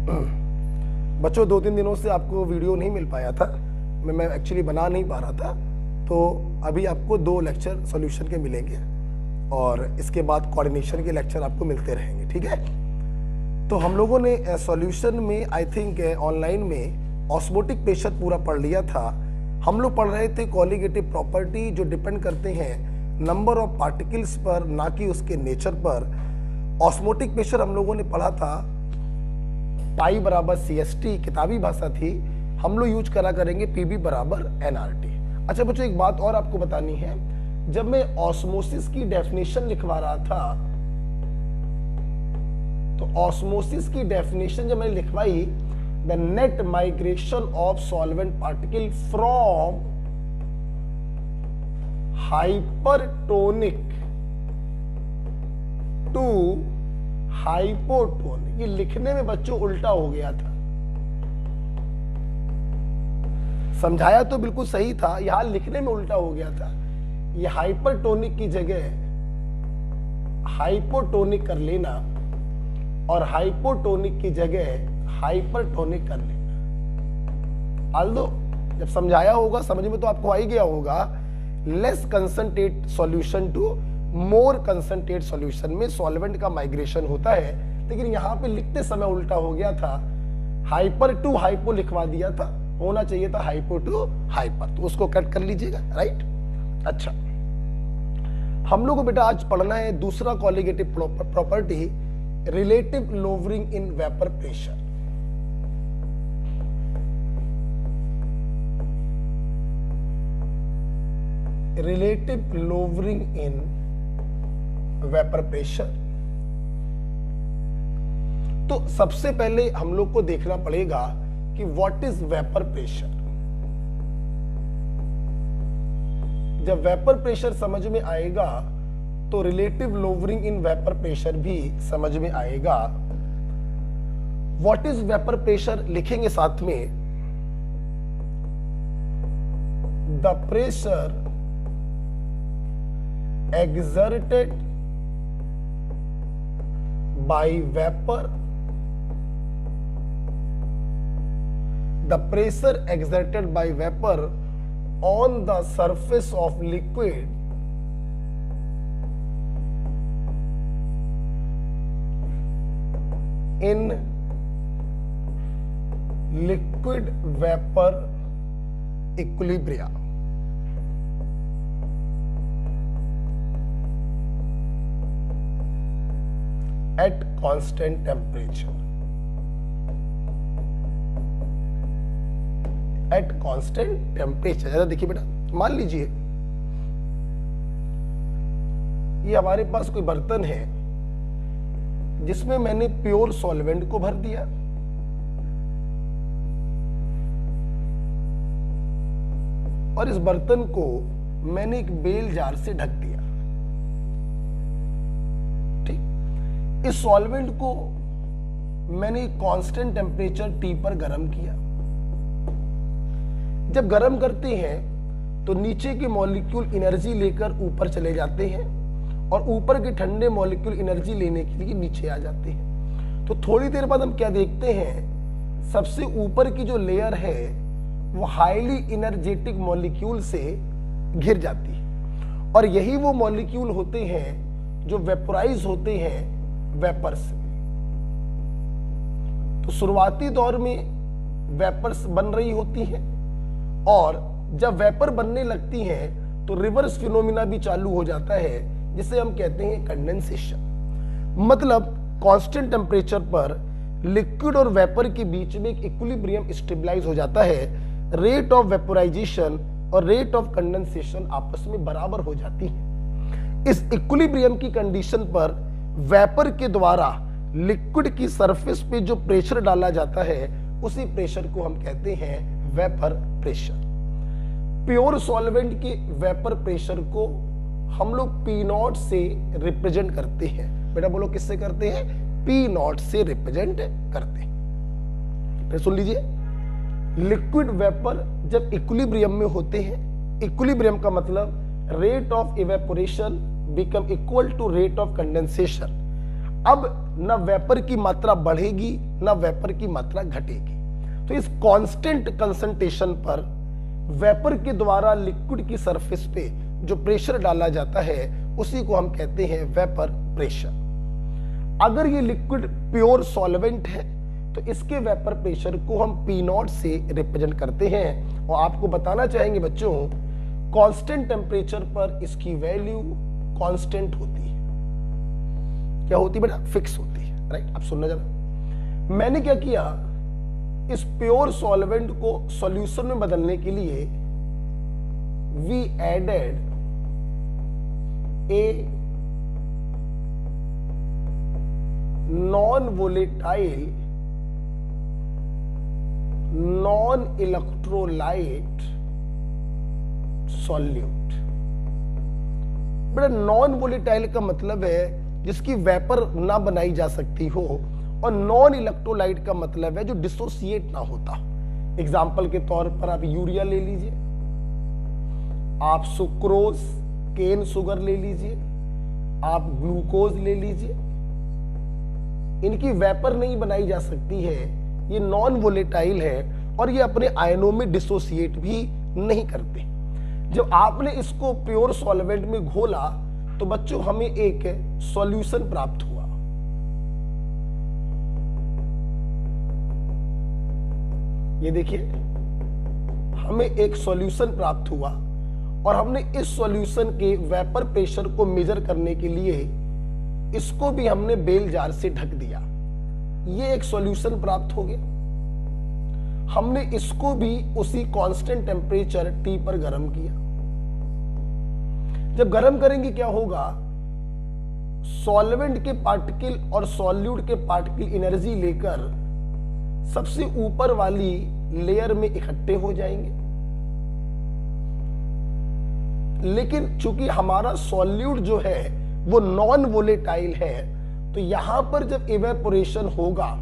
बच्चों 2-3 दिनों से आपको वीडियो नहीं मिल पाया था, मैं एक्चुअली बना नहीं पा रहा था, तो अभी आपको 2 लेक्चर सॉल्यूशन के मिलेंगे और इसके बाद कोऑर्डिनेशन के लेक्चर आपको मिलते रहेंगे, ठीक है। तो हम लोगों ने सॉल्यूशन में आई थिंक ऑनलाइन में ऑस्मोटिक प्रेशर पूरा पढ़ लिया था। हम लोग पढ़ रहे थे कोलिगेटिव प्रॉपर्टी जो डिपेंड करते हैं नंबर ऑफ पार्टिकल्स पर, ना कि उसके नेचर पर। ऑस्मोटिक प्रेशर हम लोगों ने पढ़ा था पाई बराबर CST, किताबी भाषा थी। हम लोग यूज करा करेंगे PB बराबर nRT। अच्छा बच्चों एक बात और आपको बतानी है, जब मैं ऑस्मोसिस की डेफिनेशन लिखवा रहा था, तो ऑस्मोसिस की डेफिनेशन जब मैंने लिखवाई, the net migration of solvent particle from hypertonic to hypotonic, ये लिखने में बच्चों उल्टा हो गया था। समझाया तो बिल्कुल सही था, यहां लिखने में उल्टा हो गया था। ये हाइपरटोनिक की जगह हाइपोटोनिक कर लेना और हाइपोटोनिक की जगह हाइपरटोनिक कर लेना। आल्दो जब समझाया होगा समझ में तो आपको आ ही गया होगा। Less concentrate solution to more concentrate solution में सॉल्वेंट का माइग्रेशन होता है, लेकिन यहां पे लिखते समय उल्टा हो गया था। हाइपर टू हाइपो लिखवा दिया था, होना चाहिए था हाइपो टू हाइपर, तो उसको कट कर लीजिएगा, राइट। अच्छा हम लोग को बेटा आज पढ़ना है दूसरा colligative property, relative lowering in vapour pressure. Relative lowering in vapour pressure. तो सबसे पहले हम लोग को देखना पड़ेगा कि व्हाट इज वेपर प्रेशर। जब वेपर प्रेशर समझ में आएगा तो relative lowering in vapour pressure भी समझ में आएगा। व्हाट इज वेपर प्रेशर लिखेंगे साथ में, the pressure exerted by vapor, the pressure exerted by vapor on the surface of liquid in liquid vapor equilibrium। at constant temperature, at constant temperature। जरा देखिए बेटा, मान लीजिए ये हमारे पास कोई बर्तन है जिसमें मैंने प्योर सॉल्वेंट को भर दिया, और इस बर्तन को मैंने एक बेल जार से ढक दिया। इस सॉल्वेंट को मैंने कांस्टेंट टेम्परेचर T पर गर्म किया। जब गर्म करते हैं तो नीचे के मॉलिक्यूल एनर्जी लेकर ऊपर चले जाते हैं और ऊपर के ठंडे मॉलिक्यूल एनर्जी लेने के लिए नीचे आ जाते हैं। तो थोड़ी देर बाद हम क्या देखते हैं, सबसे ऊपर की जो लेयर है वो हाईली एनर्जेटिक मॉलिक्यूल से घिर जाती है, और यही वो मॉलिक्यूल होते हैं जो वेपोराइज होते हैं वेपर्स में। तो शुरुआती दौर में वेपर्स बन रही होती हैं, और जब वेपर बनने लगती हैं तो रिवर्स फिनोमिना भी चालू हो जाता है, जिसे हम कहते हैं कंडेंसेशन। मतलब कांस्टेंट टेम्परेचर पर लिक्विड और वेपर के बीच में एक इक्विलिब्रियम स्टेबलाइज हो जाता है। रेट ऑफ वेपोराइजेशन और रेट ऑफ कंडेंसेशन आपस में बराबर हो जाती है। इस इक्विलिब्रियम की कंडीशन पर वेपर के द्वारा लिक्विड की सरफेस पे जो प्रेशर डाला जाता है, उसी प्रेशर को हम कहते हैं वेपर प्रेशर। प्योर सॉल्वेंट के वेपर प्रेशर को हम लोग P0 से रिप्रेजेंट करते हैं। बेटा बोलो किससे करते हैं, P0 से रिप्रेजेंट करते हैं। फिर सुन लीजिए, लिक्विड वेपर जब इक्विलिब्रियम में होते हैं, इक्विलिब्रियम का मतलब rate of evaporation become equal to rate of condensation. अब ना वेपर की मात्रा बढ़ेगी ना वेपर की मात्रा घटेगी। तो इस कांस्टेंट कंसंट्रेशन पर वेपर के द्वारा लिक्विड की सरफेस पे जो प्रेशर डाला जाता है उसी को हम कहते हैं वेपर प्रेशर। अगर ये लिक्विड प्योर सॉल्वेंट है तो इसके वेपर प्रेशर को हम P0 से रिप्रेजेंट करते हैं। और आपको बताना चाहेंगे बच्चों, कांस्टेंट टेम्परेचर पर इसकी वैल्यू कांस्टेंट होती है। क्या होती है बेटा? फिक्स होती है, राइट। अब सुनना जरा, मैंने क्या किया, इस प्योर सॉल्वेंट को सॉल्यूशन में बदलने के लिए we added a non volatile non electrolyte solute. बेटा नॉन वोलेटाइल का मतलब है जिसकी वेपर ना बनाई जा सकती हो, और नॉन इलेक्ट्रोलाइट का मतलब है जो डिसोसिएट ना होता। एग्जाम्पल के तौर पर आप यूरिया ले लीजिए, आप सुक्रोज केन शुगर ले लीजिए, आप ग्लूकोज ले लीजिए। इनकी वेपर नहीं बनाई जा सकती है, ये नॉन वोलेटाइल है और ये अपने आयनों में डिसोसिएट भी नहीं करते। जब आपने इसको प्योर सॉल्वेंट में घोला तो बच्चों हमें एक सॉल्यूशन प्राप्त हुआ। ये देखिए, हमें एक सॉल्यूशन प्राप्त हुआ और हमने इस सॉल्यूशन के वेपर प्रेशर को मेजर करने के लिए इसको भी हमने बेल जार से ढक दिया। ये एक सॉल्यूशन प्राप्त हो गया। हमने इसको भी उसी कांस्टेंट टेम्परेचर T पर गर्म किया। जब गर्म करेंगे क्या होगा, सॉल्वेंट के पार्टिकल और सॉल्यूट के पार्टिकल एनर्जी लेकर सबसे ऊपर वाली लेयर में इकट्ठे हो जाएंगे। लेकिन चूंकि हमारा सॉल्यूट जो है वो नॉन वोलेटाइल है, तो यहां पर जब इवेपोरेशन होगा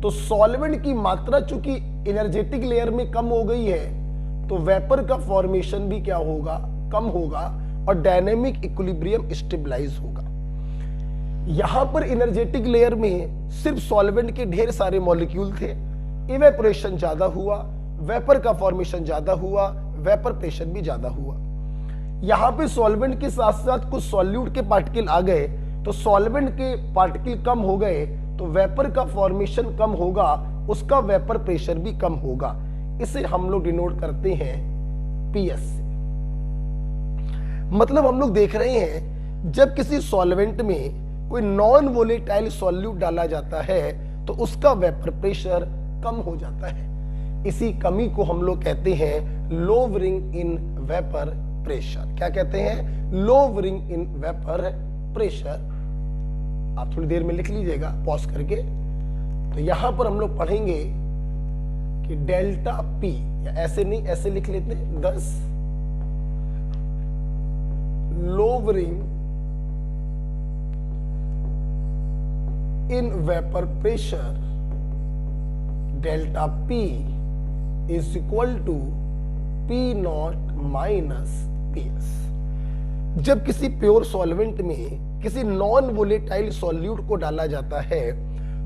तो सॉल्वेंट की मात्रा चूंकि एनर्जेटिक लेयर में कम हो गई है, तो वेपर का फॉर्मेशन भी क्या होगा, कम होगा और डायनेमिक इक्विलिब्रियम स्टेबलाइज होगा। यहां पर एनर्जेटिक लेयर में सिर्फ सॉल्वेंट के ढेर सारे मॉलिक्यूल थे, इवेपोरेशन ज्यादा हुआ, वेपर का फॉर्मेशन ज्यादा हुआ, वेपर प्रेशर भी ज्यादा हुआ। यहां पे सॉल्वेंट के साथ साथ कुछ सॉल्यूट के पार्टिकल आ गए, तो सॉल्वेंट के पार्टिकल कम हो गए तो वेपर का फॉर्मेशन कम होगा, उसका वेपर प्रेशर भी कम होगा। इसे हम लोग डिनोट करते हैं PS से। मतलब हम लोग देख रहे हैं जब किसी सॉल्वेंट में कोई नॉन वोलेटाइल सॉल्यूट डाला जाता है तो उसका वेपर प्रेशर कम हो जाता है। इसी कमी को हम लोग कहते हैं लोवरिंग इन वेपर प्रेशर। क्या कहते हैं? Lowering in vapour pressure. आप थोड़ी देर में लिख लीजिएगा पॉज करके। तो यहां पर हम लोग पढ़ेंगे कि डेल्टा P, या ऐसे नहीं ऐसे लिख लेते हैं, 10 lowering in vapour pressure delta P is equal to P0 minus PS। जब किसी प्योर सॉल्वेंट में किसी नॉन वोलेटाइल सॉल्यूट को डाला जाता है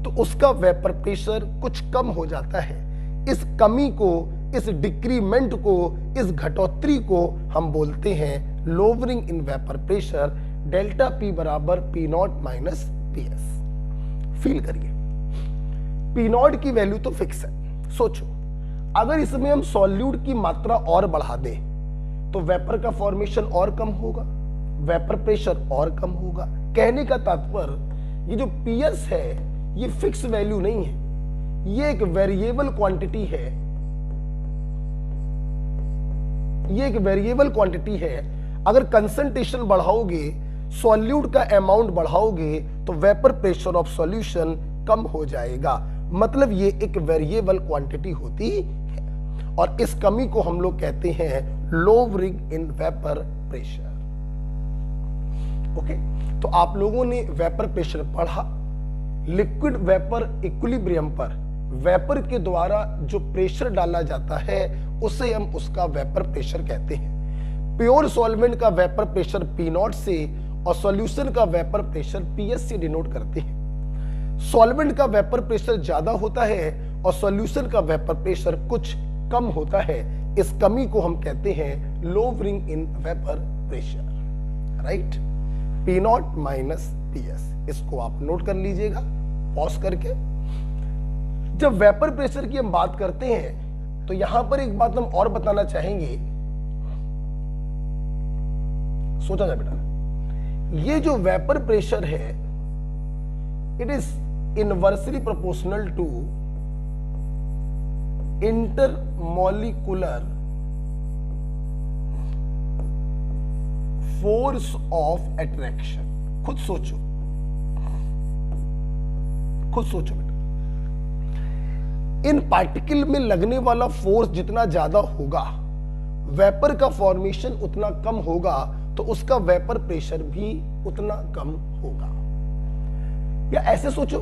तो उसका वेपर प्रेशर कुछ कम हो जाता है। इस कमी को, इस डिक्रीमेंट को, इस घटोतरी को हम बोलते हैं lowering in vapour pressure. Delta P बराबर P0 माइनस PS। फील करिए, P0 की वैल्यू तो फिक्स है। सोचो अगर इसमें हम सॉल्यूट की मात्रा और बढ़ा दें तो वेपर का फॉर्मेशन और कम होगा, वेपर प्रेशर और कम होगा। कहने का तात्पर्य ये जो PS है ये फिक्स वैल्यू नहीं है, ये एक वेरिएबल क्वांटिटी है। ये एक वेरिएबल क्वांटिटी है। अगर कंसंट्रेशन बढ़ाओगे, सॉल्यूट का अमाउंट बढ़ाओगे तो वेपर प्रेशर ऑफ सॉल्यूशन कम हो जाएगा। मतलब ये एक वेरिएबल क्वांटिटी होती है और इस कमी को हम लोग कहते हैं lowering in vapour pressure. Okay, तो आप लोगों ने वेपर प्रेशर पढ़ा। लिक्विड वेपर इक्विलिब्रियम पर वेपर के द्वारा जो प्रेशर डाला जाता है उसे हम उसका वेपर प्रेशर कहते हैं। प्योर सॉल्वेंट का वेपर प्रेशर P0 से और सॉल्यूशन का वेपर प्रेशर पीएस से डिनोट करते हैं। सॉल्वेंट का वेपर प्रेशर ज्यादा होता है और सॉल्यूशन का वेपर प्रेशर कुछ कम होता है। इस कमी को हम कहते हैं lowering in vapour pressure, right. P not minus PS, इसको आप नोट कर लीजिएगा पॉज करके। जब वेपर प्रेशर की हम बात करते हैं तो यहां पर एक बात हम और बताना चाहेंगे, सोचा जाए बेटा, ये जो वेपर प्रेशर है it is inversely proportional to intermolecular force of attraction. खुद सोचो बेटा, इन पार्टिकल में लगने वाला फोर्स जितना ज्यादा होगा वेपर का फॉर्मेशन उतना कम होगा, तो उसका वेपर प्रेशर भी उतना कम होगा। या ऐसे सोचो,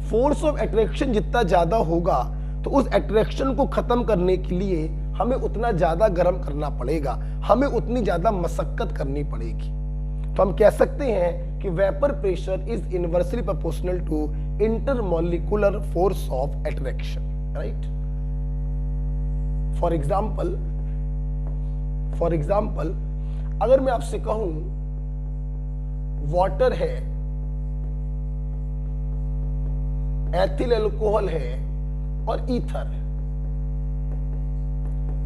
फोर्स ऑफ अट्रैक्शन जितना ज्यादा होगा तो उस अट्रैक्शन को खत्म करने के लिए हमें उतना ज्यादा गर्म करना पड़ेगा, हमें उतनी ज्यादा मशक्कत करनी पड़ेगी। तो हम कह सकते हैं कि vapour pressure is inversely proportional to intermolecular force of attraction, right. For example अगर मैं आपसे कहूं वाटर है, एथिल अल्कोहल है और ईथर है,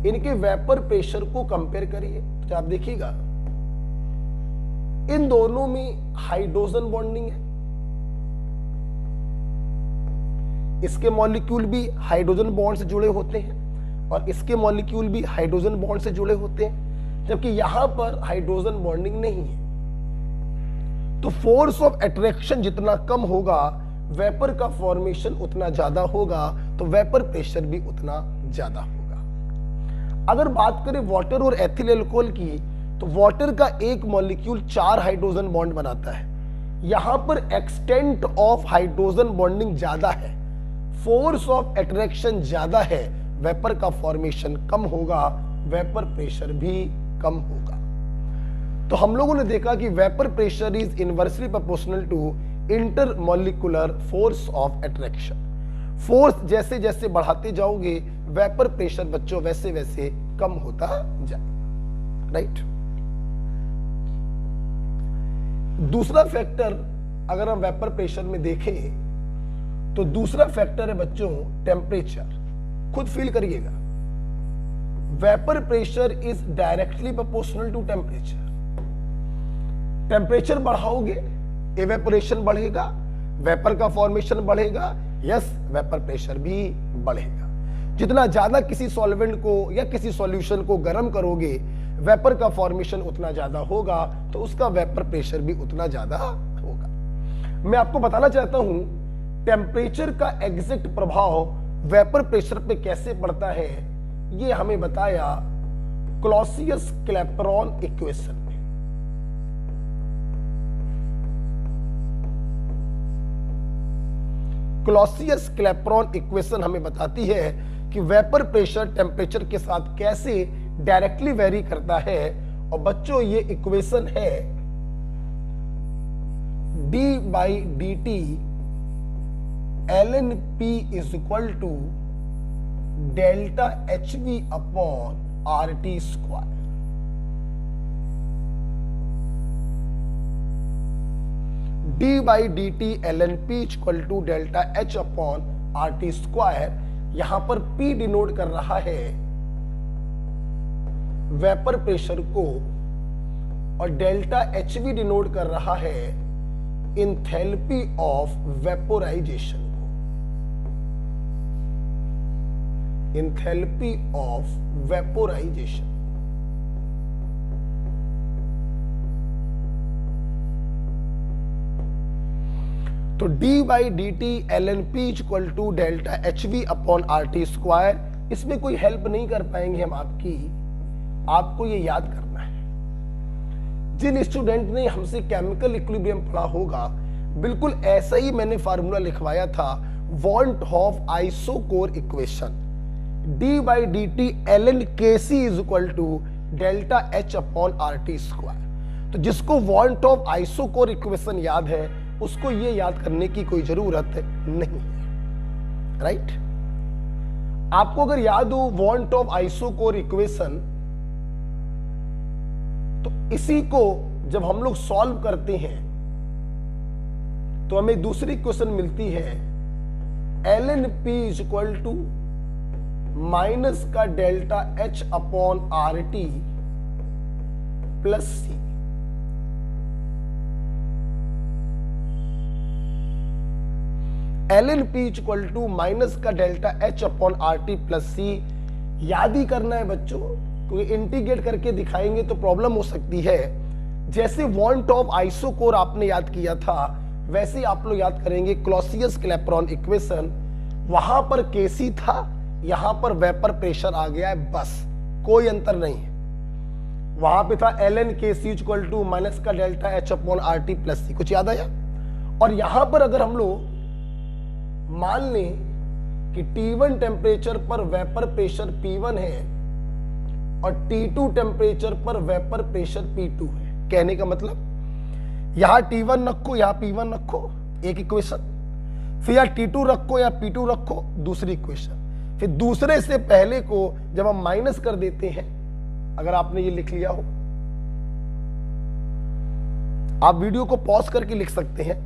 इनके वेपर प्रेशर को कंपेयर करिए तो आप देखिएगा इन दोनों में हाइड्रोजन बॉन्डिंग है। इसके मॉलिक्यूल भी हाइड्रोजन बॉन्ड से जुड़े होते हैं और इसके मॉलिक्यूल भी हाइड्रोजन बॉन्ड से जुड़े होते हैं, जबकि यहां पर हाइड्रोजन बॉन्डिंग नहीं है। तो फोर्स ऑफ अट्रैक्शन जितना कम होगा वेपर का फॉर्मेशन उतना ज्यादा होगा, तो वेपर प्रेशर भी उतना ज्यादा होगा। अगर बात करें वाटर और एथिल अल्कोहल की, तो वाटर का एक मॉलिक्यूल 4 हाइड्रोजन बॉन्ड बनाता है, यहां पर एक्सटेंट ऑफ हाइड्रोजन बॉन्डिंग ज्यादा है, फोर्स ऑफ अट्रैक्शन ज्यादा है, वेपर का फॉर्मेशन कम होगा, वेपर प्रेशर भी कम होगा। तो हम लोगों ने देखा कि vapour pressure is inversely proportional to intermolecular force of attraction. Force जैसे जैसे बढ़ाते जाओगे वेपर प्रेशर बच्चों वैसे वैसे कम होता जाए, राइट। दूसरा फैक्टर अगर हम वेपर प्रेशर में देखें तो दूसरा फैक्टर है बच्चों टेम्परेचर। खुद फील करिएगा, vapour pressure is directly proportional to temperature. Temperature बढ़ाओगे इवेपोरेशन बढ़ेगा, वेपर का फॉर्मेशन बढ़ेगा, यस वेपर प्रेशर भी बढ़ेगा। जितना ज्यादा किसी सॉल्वेंट को या किसी सॉल्यूशन को गर्म करोगे वेपर का फॉर्मेशन उतना ज्यादा होगा, तो उसका वेपर प्रेशर भी उतना ज्यादा होगा। मैं आपको बताना चाहता हूं टेम्परेचर का एग्जैक्ट प्रभाव वेपर प्रेशर पे कैसे पड़ता है, ये हमें बताया क्लॉसियस-क्लैपेरॉन इक्वेशन में। क्लॉसियस-क्लैपेरॉन इक्वेशन हमें बताती है कि वेपर प्रेशर टेम्परेचर के साथ कैसे डायरेक्टली वेरी करता है। और बच्चों ये इक्वेशन है d/dt ln P is equal to delta HV upon RT square। d/dt ln P is equal to delta H upon RT square। यहां पर P डिनोट कर रहा है वेपर प्रेशर को और डेल्टा HV डिनोट कर रहा है इंथैल्पी ऑफ वेपोराइजेशन को। Enthalpy of vaporisation. तो d/dt ln P equal to delta HV upon RT square, इसमें कोई हेल्प नहीं कर पाएंगे हम आपको ये याद करना है। जिन स्टूडेंट ने हमसे केमिकल इक्विलिब्रियम पढ़ा होगा बिल्कुल ऐसा ही मैंने फार्मूला लिखवाया था van't Hoff isochore equation d/dt ln Kc is equal to delta H upon RT square. तो जिसको वॉन्ट ऑफ आइसोकोर इक्वेशन याद है उसको ये याद करने की कोई जरूरत नहीं है, राइट। आपको अगर याद हो वॉन्ट ऑफ आइसोकोर इक्वेशन, तो इसी को जब हम लोग सॉल्व करते हैं तो हमें दूसरी इक्वेशन मिलती है ln p equal to minus का delta h upon R T plus C. ln p equal to minus का delta h upon R T plus C याद ही करना है बच्चों, क्योंकि इंटीग्रेट करके दिखाएंगे तो प्रॉब्लम हो सकती है। जैसे वॉन्ट ऑफ आइसोकोर आपने याद किया था वैसे आप लोग याद करेंगे क्लॉसियस क्लैपेरॉन इक्वेशन। वहां पर केसी था, यहां पर वेपर प्रेशर आ गया है, बस कोई अंतर नहीं है। वहां पे था ln kc equal to minus का delta h upon R T plus C, कुछ याद आया। और यहां पर अगर हम लोग मान लें कि T1 टेम्परेचर पर वेपर प्रेशर P1 है और T2 टेम्परेचर पर वेपर प्रेशर P2 है, कहने का मतलब यहां T1 रखो यहां P1 रखो, एक इक्वेशन, फिर यहां T2 रखो या P2 रखो, दूसरी इक्वेशन, फिर दूसरे से पहले को जब हम माइनस कर देते हैं, अगर आपने ये लिख लिया हो, आप वीडियो को पॉज करके लिख सकते हैं।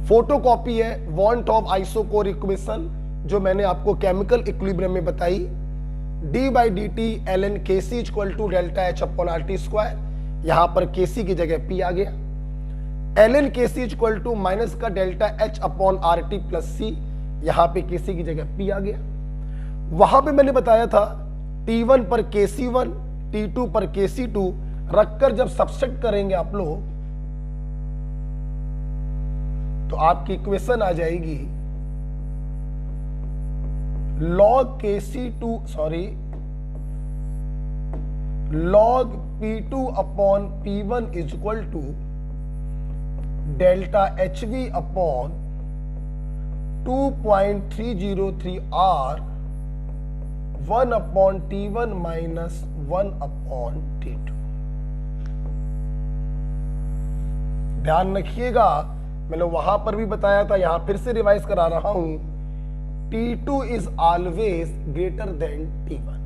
फोटोकॉपी है वॉन्ट ऑफ आइसोकोर इक्वेशन जो मैंने आपको केमिकल इक्विलिब्रियम में बताई, d by D T ln kc equal to delta h upon R T square, यहां पर kc की जगह p आ गया, ln kc equal to minus का delta h upon R T plus C, यहां पे kc की जगह p आ गया। वहां पे मैंने बताया था T1 पर kc1, T2 पर kc2 रखकर जब सब्सट्रैक्ट करेंगे आप लोग तो आपकी इक्वेशन आ जाएगी log kc2 log p2 upon p1 is equal to delta hv upon 2.303 r 1 upon t1 minus 1 upon t2। ध्यान रखिएगा, मैंने वहां पर भी बताया था, यहां फिर से रिवाइज करा रहा हूं, T2 is always greater than T1।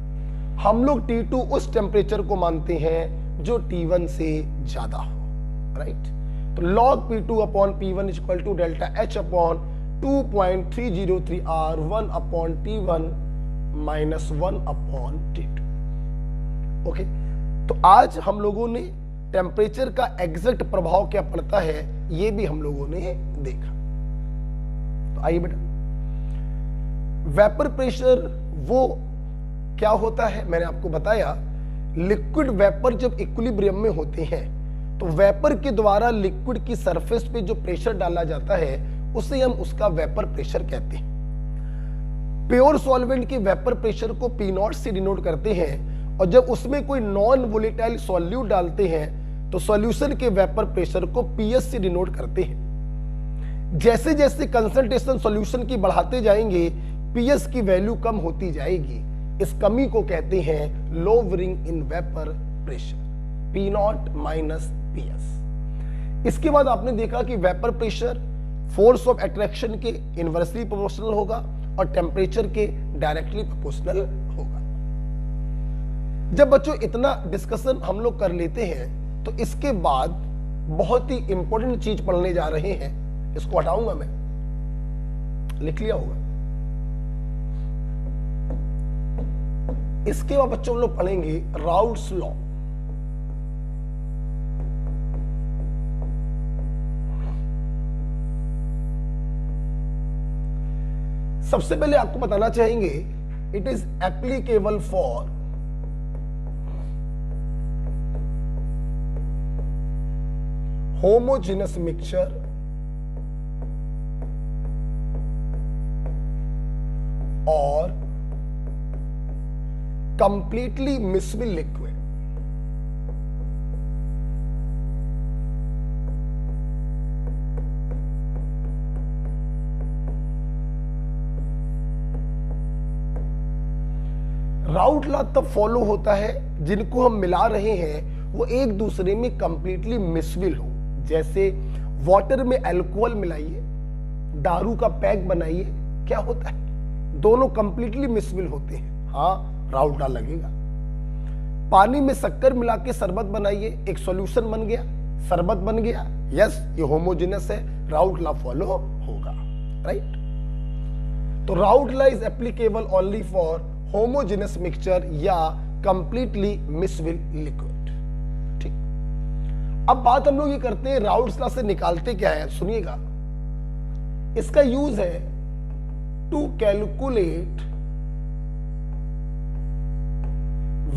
हम लोग T2 उस टेम्परेचर को मानते हैं जो T1 से ज्यादा हो, राइट। तो log P2 upon P1 is equal to delta H upon 2.303 R 1 upon T1 minus 1 upon T2। Okay, तो आज हम लोगों ने टेम्परेचर का एग्जैक्ट प्रभाव क्या पड़ता है ये भी हम लोगों ने देखा। तो आइए बेटा, वेपर प्रेशर वो क्या होता है मैंने आपको बताया। लिक्विड वेपर जब इक्विलिब्रियम में होते हैं तो वेपर के द्वारा लिक्विड की सरफेस पे जो प्रेशर डाला जाता है उसे हम उसका वेपर प्रेशर कहते हैं। प्योर सॉल्वेंट के वेपर प्रेशर को P0 से डिनोट करते हैं, और जब उसमें कोई नॉन वोलेटाइल सॉल्यूट डालते हैं तो सॉल्यूशन के वेपर प्रेशर को PS से डिनोट करते हैं। जैसे जैसे कंसंट्रेशन सॉल्यूशन की बढ़ाते जाएंगे PS की वैल्यू कम होती जाएगी, इस कमी को कहते हैं lowering in vapour pressure, P0 minus PS। इसके बाद आपने देखा कि vapour pressure force of attraction के इनवर्सली प्रोपोर्शनल होगा और टेम्परेचर के डायरेक्टली प्रोपोर्शनल होगा। जब बच्चों इतना डिस्कशन हम लोग कर लेते हैं तो इसके बाद बहुत ही इंपॉर्टेंट चीज पढ़ने जा रहे हैं, इसको हटाऊंगा मैं, लिख लिया होगा। इसके बाद बच्चों हम लोग पढ़ेंगे राउल्ट्स लॉ। सबसे पहले आपको बताना चाहेंगे it is applicable for homogeneous mixture और कंप्लीटली मिक्स्ड लिक्विड। राउट लॉ तब फॉलो होता है जिनको हम मिला रहे हैं वो एक दूसरे में कंप्लीटली मिसविल हो। जैसे वाटर में अल्कोहल मिलाइए, दारू का पैक बनाइए, क्या होता है, दोनों कंप्लीटली मिसविल होते हैं। हाँ, राउट लॉ लगेगा। पानी में शक्कर मिला के शरबत बनाइए, एक सॉल्यूशन बन गया, शरबत बन गया, यस ये होमोजेनस है, राउट लॉ फॉलो होगा, राइट। तो Raoult law is applicable only for homogeneous mixture या कंप्लीटली मिसविल लिक्विड। ठीक, अब बात हम लोग ये करते हैं राउट्स लॉ से निकालते क्या है, सुनिएगा। इसका यूज है to calculate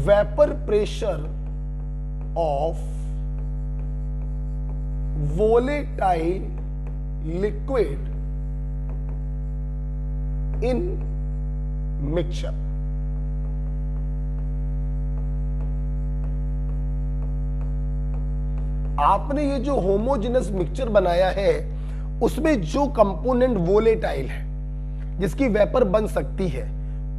vapour pressure of volatile liquid in mixture। आपने ये जो होमोजेनस मिक्सचर बनाया है उसमें जो कंपोनेंट वोलेटाइल है, जिसकी वेपर बन सकती है,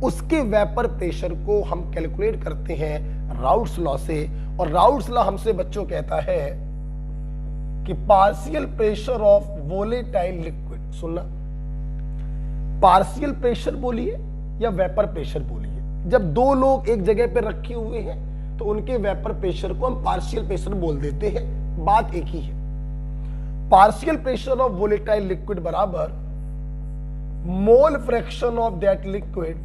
उसके वेपर प्रेशर को हम कैलकुलेट करते हैं राउट्स लॉ से। और राउट्स लॉ हमसे बच्चों कहता है कि partial pressure of volatile liquid, सुनना, पार्शियल प्रेशर बोलिए या वेपर प्रेशर बोलिए, जब दो लोग एक जगह पे रखे हुए हैं तो उनके वेपर प्रेशर को हम पार्शियल प्रेशर बोल देते हैं, बात एक ही है। Partial pressure of volatile liquid बराबर mole fraction of that liquid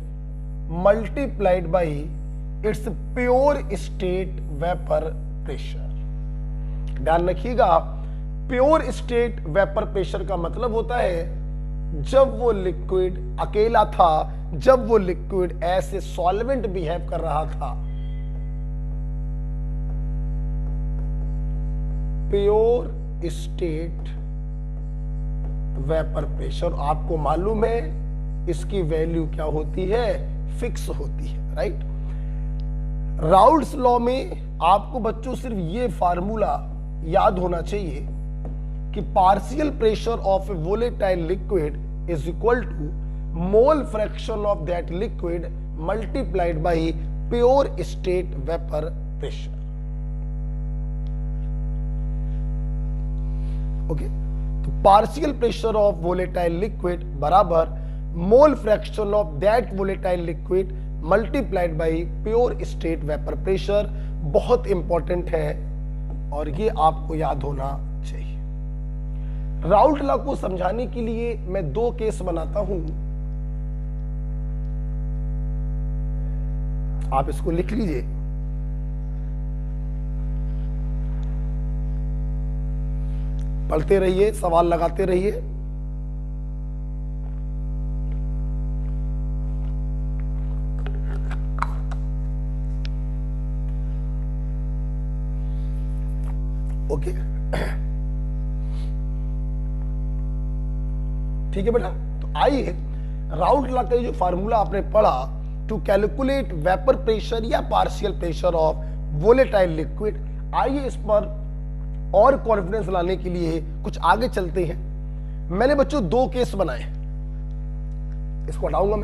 multiplied by its pure state vapour pressure. ध्यान रखिएगा, प्योर स्टेट वेपर प्रेशर का मतलब होता है जब वो लिक्विड अकेला था, जब वो लिक्विड ऐसे सॉल्वेंट बिहेव कर रहा था। प्योर स्टेट वेपर प्रेशर, आपको मालूम है इसकी वैल्यू क्या होती है, फिक्स होती है, राइट। राउट्स लॉ में आपको बच्चों सिर्फ ये फार्मूला याद होना चाहिए कि partial pressure of a volatile liquid is equal to mole fraction of that liquid multiplied by pure state vapour pressure. Okay, तो partial pressure of volatile liquid बराबर mole fraction of that volatile liquid multiplied by pure state vapour pressure. बहुत important है और ये आपको याद होना चाहिए। राउट लॉ को समझाने के लिए मैं दो केस बनाता हूं, आप इसको लिख लीजिए। पढ़ते रहिए, सवाल लगाते रहिए। ओके, ठीक है बेटा। तो आइए, राउट लॉ का जो फार्मूला आपने पढ़ा टू कैलकुलेट वेपर प्रेशर या partial pressure of volatile liquid, आइए इस पर और कॉन्फिडेंस लाने के लिए कुछ आगे चलते हैं। मैंने बच्चों दो केस बनाए, इसको हटाऊंगा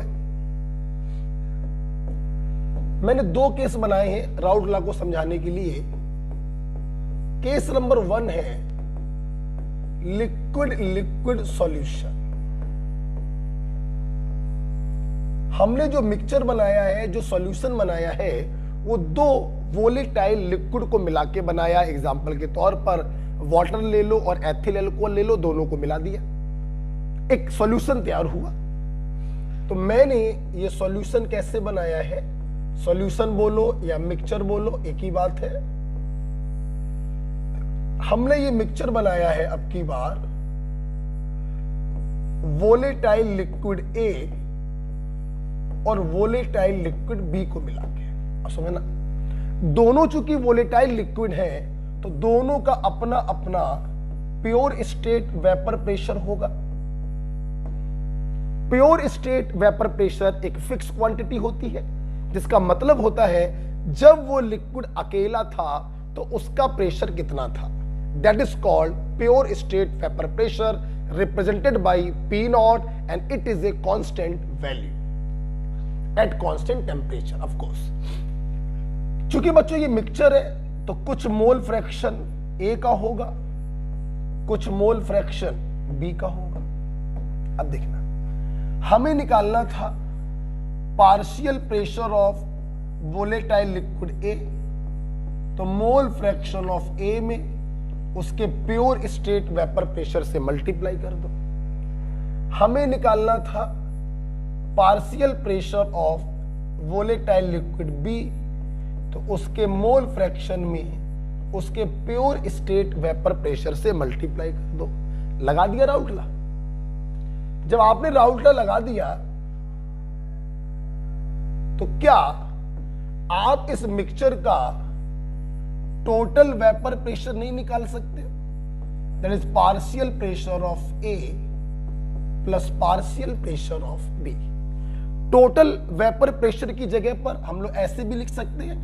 मैंने दो केस बनाए हैं राउट लॉ को समझाने के लिए। केस नंबर 1 है लिक्विड लिक्विड सॉल्यूशन। हमने जो मिक्सचर बनाया है, जो सॉल्यूशन बनाया है, वो दो वोलेटाइल लिक्विड को मिला के बनाया। एग्जाम्पल के तौर पर वाटर ले लो और एथिल अल्कोहल ले लो, दोनों को मिला दिया, एक सॉल्यूशन तैयार हुआ। तो मैंने ये सॉल्यूशन कैसे बनाया है, सॉल्यूशन बोलो या मिक्सचर बोलो एक ही बात है। हमने ये मिक्सचर बनाया है अब की बार वोलेटाइल लिक्विड ए और वोलेटाइल लिक्विड बी को मिला के। अब समझना, दोनों चूंकि वोलेटाइल लिक्विड है तो दोनों का अपना अपना प्योर स्टेट वेपर प्रेशर होगा। प्योर स्टेट वेपर प्रेशर एक फिक्स क्वांटिटी होती है, जिसका मतलब होता है जब वो लिक्विड अकेला था तो उसका प्रेशर कितना था। That is called pure state vapour pressure represented by P not and it is a constant value at constant temperature. Of course, चूंकि बच्चों ये मिक्सचर है तो कुछ मोल फ्रैक्शन ए का होगा, कुछ मोल फ्रैक्शन बी का होगा। अब देखना, हमें निकालना था partial pressure of volatile liquid A, तो मोल फ्रैक्शन ऑफ ए में उसके प्योर स्टेट वेपर प्रेशर से मल्टीप्लाई कर दो। हमें निकालना था partial pressure of volatile liquid B, तो उसके मोल फ्रैक्शन में उसके प्योर स्टेट वेपर प्रेशर से मल्टीप्लाई कर दो। लगा दिया राउटला। जब आपने राउटला लगा दिया तो क्या आप इस मिक्सचर का टोटल वेपर प्रेशर नहीं निकाल सकते? That is partial pressure of A plus partial pressure of B. Total vapour pressure की जगह पर हम लोग ऐसे भी लिख सकते हैं,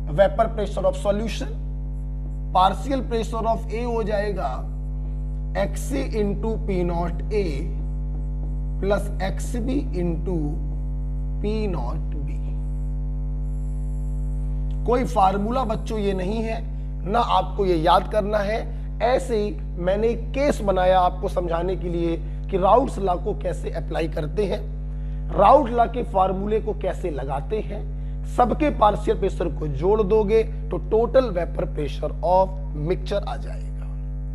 vapour pressure of solution, partial pressure of A हो जाएगा XA into P naught A plus XB into P naught B. कोई फार्मूला बच्चों ये नहीं है, ना आपको ये याद करना है। ऐसे ही मैंने एक केस बनाया आपको समझाने के लिए कि राउट्स लॉ को कैसे अप्लाई करते हैं, राउट लॉ के फार्मूले को कैसे लगाते हैं। सबके पार्शियल प्रेशर को जोड़ दोगे तो total vapour pressure of mixture आ जाएगा,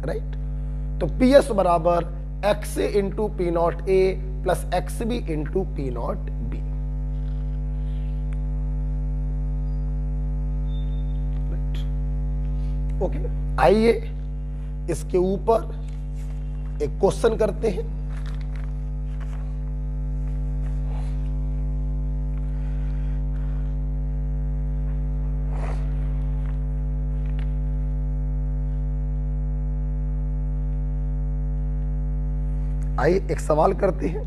राइट। तो PS बराबर XA into P naught A plus XB into P naught B. Okay, आइए इसके ऊपर एक क्वेश्चन करते हैं। आइए एक सवाल करते हैं।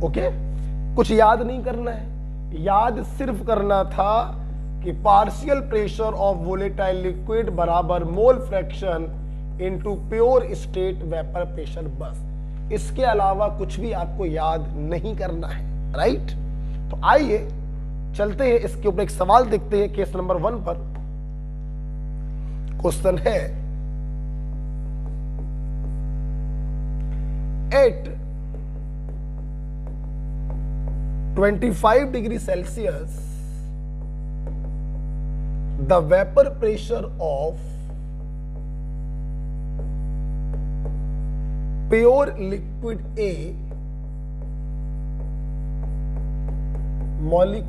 ओके, कुछ याद नहीं करना है, याद सिर्फ करना था कि partial pressure of volatile liquid बराबर mole fraction into pure state vapour pressure, बस। इसके अलावा कुछ भी आपको याद नहीं करना है, राइट। तो आइए चलते हैं, इसके ऊपर एक सवाल देखते हैं। केस नंबर 1 पर क्वेश्चन है, at 25 degree Celsius the vapor pressure of pure liquid A molecular